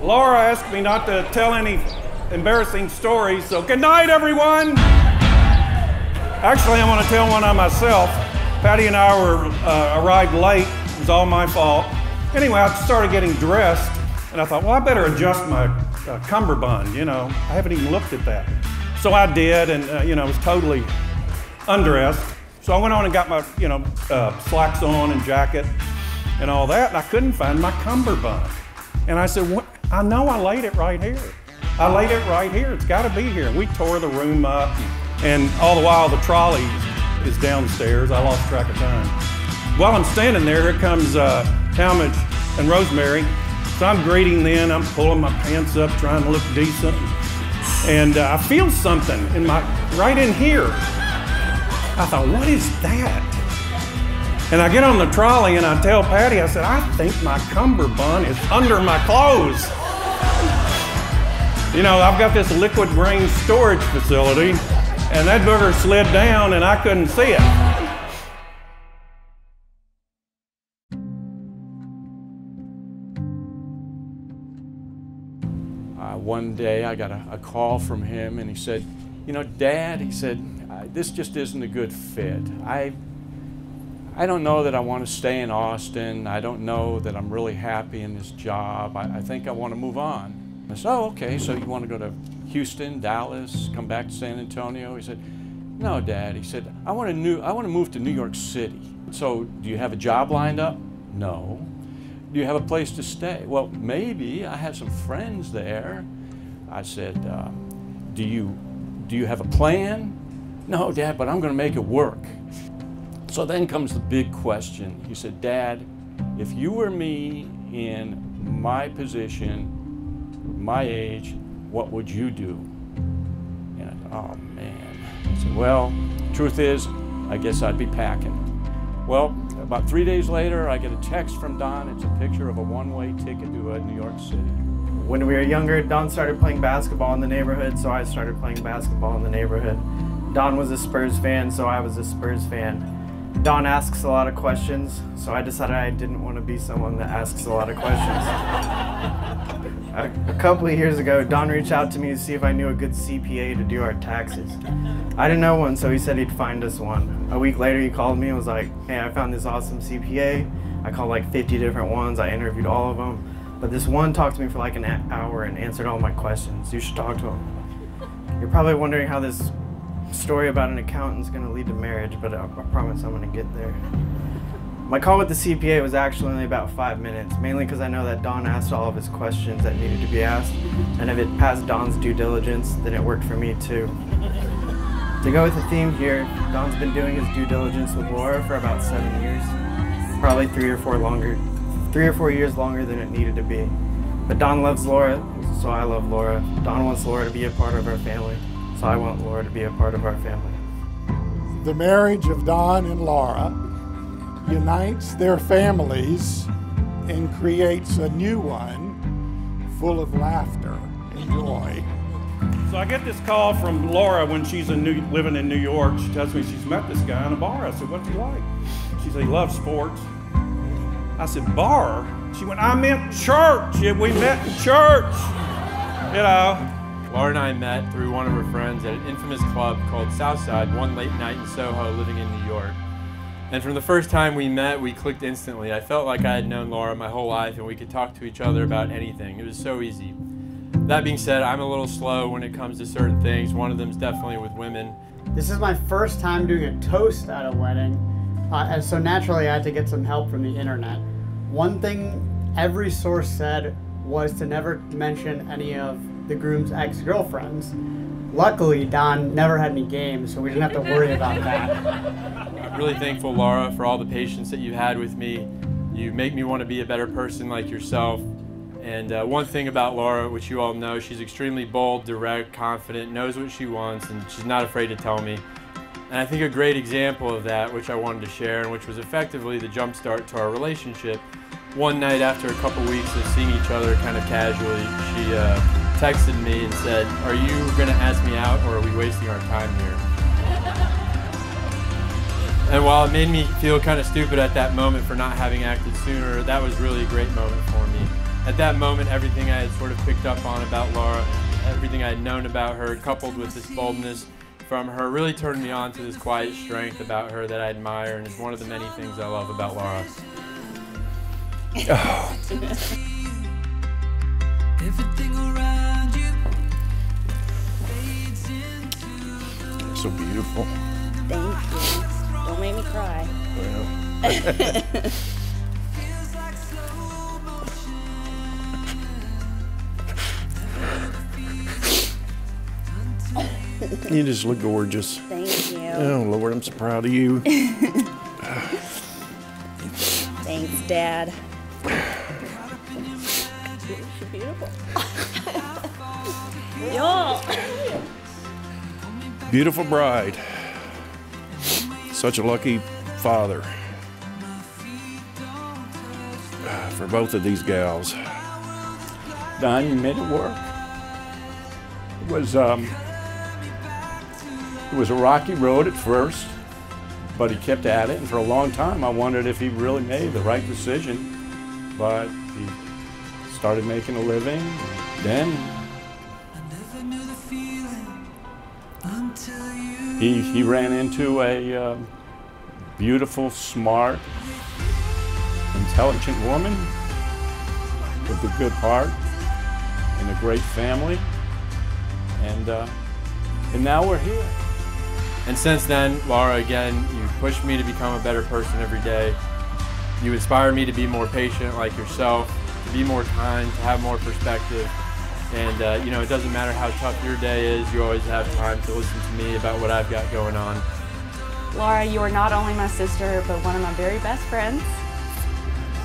Laura asked me not to tell any embarrassing stories, so good night, everyone. Actually, I want to tell one on myself. Patty and I arrived late. It was all my fault. Anyway, I started getting dressed, and I thought, well, I better adjust my cummerbund, you know. I haven't even looked at that. So I did, and, you know, I was totally undressed. So I went on and got my, you know, slacks on and jacket and all that, and I couldn't find my cummerbund. And I said, what? I know I laid it right here. I laid it right here. It's got to be here. And we tore the room up, and all the while the trolley is downstairs. I lost track of time. While I'm standing there, here comes Talmadge and Rosemary. So I'm greeting them. I'm pulling my pants up, trying to look decent. And I feel something in right in here. I thought, what is that? And I get on the trolley and I tell Patty, I said, I think my cummerbund is under my clothes. You know, I've got this liquid grain storage facility, and that booger slid down and I couldn't see it. One day I got a call from him, and he said, you know, Dad, he said, this just isn't a good fit. I don't know that I want to stay in Austin. I don't know that I'm really happy in this job. I think I want to move on. I said, oh, okay, so you want to go to Houston, Dallas, come back to San Antonio? He said, no, Dad. He said, I want to move to New York City. So do you have a job lined up? No. Do you have a place to stay? Well, maybe. I have some friends there. I said, do you have a plan? No, Dad, but I'm going to make it work. So then comes the big question. He said, Dad, if you were me in my position, my age, what would you do? And I thought, oh man. I said, well, truth is, I guess I'd be packing. Well, about 3 days later, I get a text from Don. It's a picture of a one-way ticket to New York City. When we were younger, Don started playing basketball in the neighborhood, so I started playing basketball in the neighborhood. Don was a Spurs fan, so I was a Spurs fan. Don asks a lot of questions, so I decided I didn't want to be someone that asks a lot of questions. A couple of years ago, Don reached out to me to see if I knew a good CPA to do our taxes. I didn't know one, so he said he'd find us one. A week later, he called me and was like, hey, I found this awesome CPA. I called like 50 different ones. I interviewed all of them. But this one talked to me for like an hour and answered all my questions. You should talk to him. You're probably wondering how this story about an accountant is going to lead to marriage, but I promise I'm going to get there. My call with the CPA was actually only about 5 minutes, mainly because I know that Don asked all of his questions that needed to be asked, and if it passed Don's due diligence, then it worked for me too. To go with the theme here, Don's been doing his due diligence with Laura for about 7 years, probably 3 or 4 years longer than it needed to be. But Don loves Laura, so I love Laura. Don wants Laura to be a part of our family, so I want Laura to be a part of our family. The marriage of Don and Laura unites their families and creates a new one full of laughter and joy. So I get this call from Laura when she's living in New York. She tells me she's met this guy in a bar. I said, what's he like? She said, he loves sports. I said, bar? She went, I meant church. Yeah, we met in church. You know. Laura and I met through one of her friends at an infamous club called Southside one late night in Soho living in New York. And from the first time we met, we clicked instantly. I felt like I had known Laura my whole life and we could talk to each other about anything. It was so easy. That being said, I'm a little slow when it comes to certain things. One of them is definitely with women. This is my first time doing a toast at a wedding, and so naturally I had to get some help from the internet. One thing every source said was to never mention any of the groom's ex-girlfriends. Luckily, Don never had any games, so we didn't have to worry about that. I'm really thankful, Laura, for all the patience that you've had with me. You make me want to be a better person like yourself. And one thing about Laura, which you all know, she's extremely bold, direct, confident, knows what she wants, and she's not afraid to tell me. And I think a great example of that, which I wanted to share, and which was effectively the jump start to our relationship, one night after a couple weeks of seeing each other kind of casually, she texted me and said, are you going to ask me out or are we wasting our time here? And while it made me feel kind of stupid at that moment for not having acted sooner, that was really a great moment for me. At that moment, everything I had sort of picked up on about Laura, everything I had known about her, coupled with this boldness from her, really turned me on to this quiet strength about her that I admire, and is one of the many things I love about Laura. Oh. So beautiful. Thank you. Don't make me cry. Well. You just look gorgeous. Thank you. Oh, Lord, I'm so proud of you. Thanks, Dad. You're beautiful. Y'all. Beautiful bride. Such a lucky father for both of these gals. Don, you made it work. It was a rocky road at first, but he kept at it, and for a long time I wondered if he really made the right decision. But he started making a living. Then he ran into a beautiful, smart, intelligent woman with a good heart and a great family, and now we're here. And since then, Laura, again, you pushed me to become a better person every day. You inspire me to be more patient like yourself, to be more kind, to have more perspective. And you know, it doesn't matter how tough your day is, you always have time to listen to me about what I've got going on. Laura, you are not only my sister, but one of my very best friends.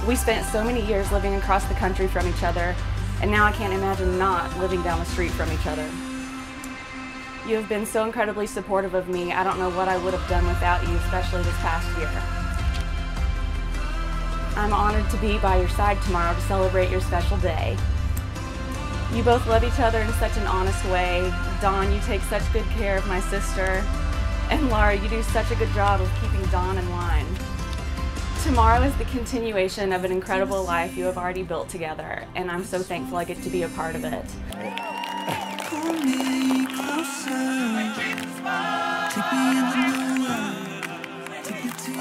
We spent so many years living across the country from each other, and now I can't imagine not living down the street from each other. You have been so incredibly supportive of me. I don't know what I would have done without you, especially this past year. I'm honored to be by your side tomorrow to celebrate your special day. You both love each other in such an honest way. Dawn, you take such good care of my sister. And Laura, you do such a good job of keeping Dawn in line. Tomorrow is the continuation of an incredible life you have already built together, and I'm so thankful I get to be a part of it. Take me in the moonlight, take me to